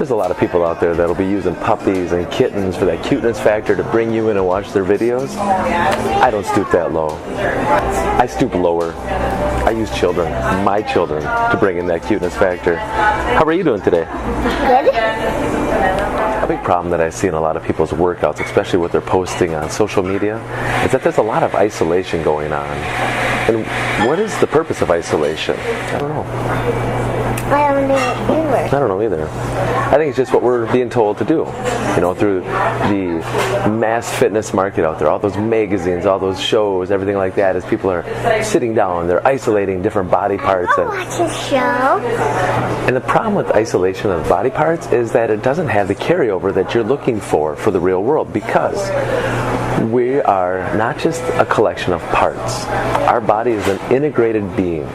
There's a lot of people out there that'll be using puppies and kittens for that cuteness factor to bring you in and watch their videos. I don't stoop that low. I stoop lower. I use children, my children, to bring in that cuteness factor. How are you doing today? Good. A big problem that I see in a lot of people's workouts, especially what they're posting on social media, is that there's a lot of isolation going on. And what is the purpose of isolation? I don't know. I don't know either. I don't know either. I think it's just what we're being told to do. You know, through the mass fitness market out there, all those magazines, all those shows, everything like that, as people are sitting down, they're isolating different body parts. I'll watch a show. And the problem with isolation of body parts is that it doesn't have the carryover that you're looking for the real world, because we are not just a collection of parts. Our body is an integrated being.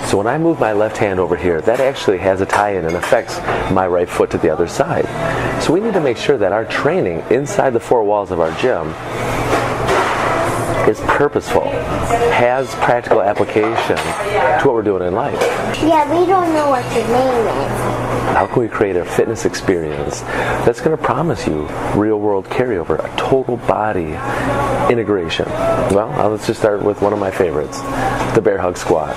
So when I move my left hand over here, that actually has a tie-in and affects my right foot to the other side. So we need to make sure that our training inside the four walls of our gym is purposeful, has practical application to what we're doing in life. Yeah, we don't know what the name is. How can we create a fitness experience that's going to promise you real-world carryover, a total body integration? Well, let's just start with one of my favorites, the bear hug squat.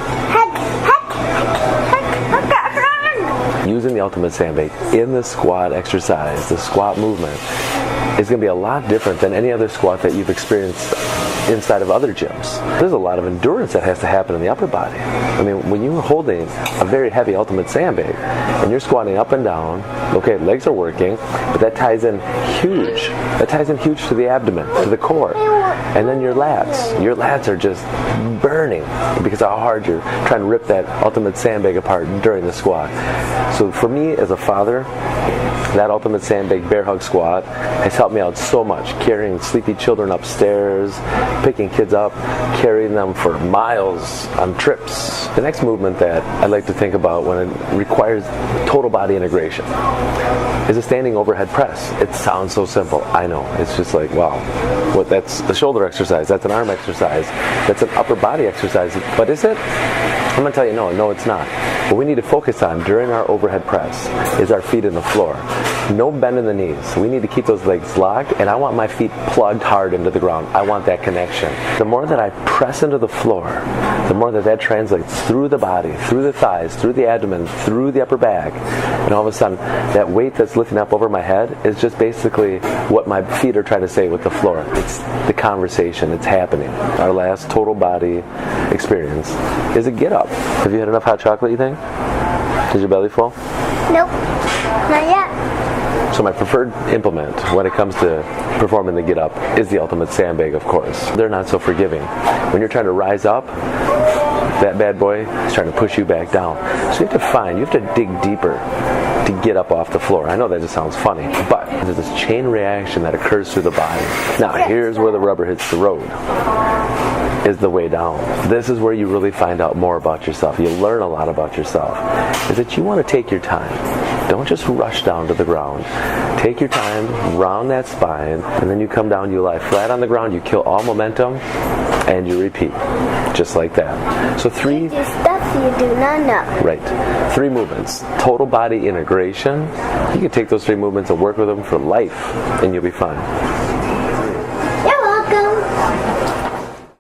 Using the ultimate sandbag in the squat exercise, the squat movement, is going to be a lot different than any other squat that you've experienced inside of other gyms. There's a lot of endurance that has to happen in the upper body. I mean, when you're holding a very heavy ultimate sandbag and you're squatting up and down, okay, legs are working, but that ties in huge. That ties in huge to the abdomen, to the core. And then your lats. Your lats are just burning because of how hard you're trying to rip that ultimate sandbag apart during the squat. So for me as a father, that ultimate sandbag bear hug squat has helped me out so much, carrying sleepy children upstairs, picking kids up, carrying them for miles on trips. The next movement that I like to think about when it requires total body integration is a standing overhead press. It sounds so simple, I know. It's just like, wow, that's a shoulder exercise, that's an arm exercise, that's an upper body exercise, but is it? I'm going to tell you no, it's not. What we need to focus on during our overhead press is our feet in the floor. No bend in the knees. We need to keep those legs locked, and I want my feet plugged hard into the ground. I want that connection. The more that I press into the floor, the more that translates through the body, through the thighs, through the abdomen, through the upper back, and all of a sudden, that weight that's lifting up over my head is just basically what my feet are trying to say with the floor. It's the conversation. It's happening. Our last total body experience is a get up. Have you had enough hot chocolate, you think? Is your belly full? Nope, not yet. So my preferred implement when it comes to performing the get up is the ultimate sandbag, of course. They're not so forgiving. When you're trying to rise up, that bad boy is trying to push you back down. So you have to dig deeper to get up off the floor. I know that just sounds funny, but there's this chain reaction that occurs through the body. Now here's where the rubber hits the road. Is the way down. This is where you really find out more about yourself. You learn a lot about yourself. Is that you want to take your time. Don't just rush down to the ground. Take your time, round that spine, and then you come down, you lie flat on the ground, you kill all momentum, and you repeat. Just like that. So You do stuff you do not know. Right. 3 movements. Total body integration. You can take those 3 movements and work with them for life, and you'll be fine.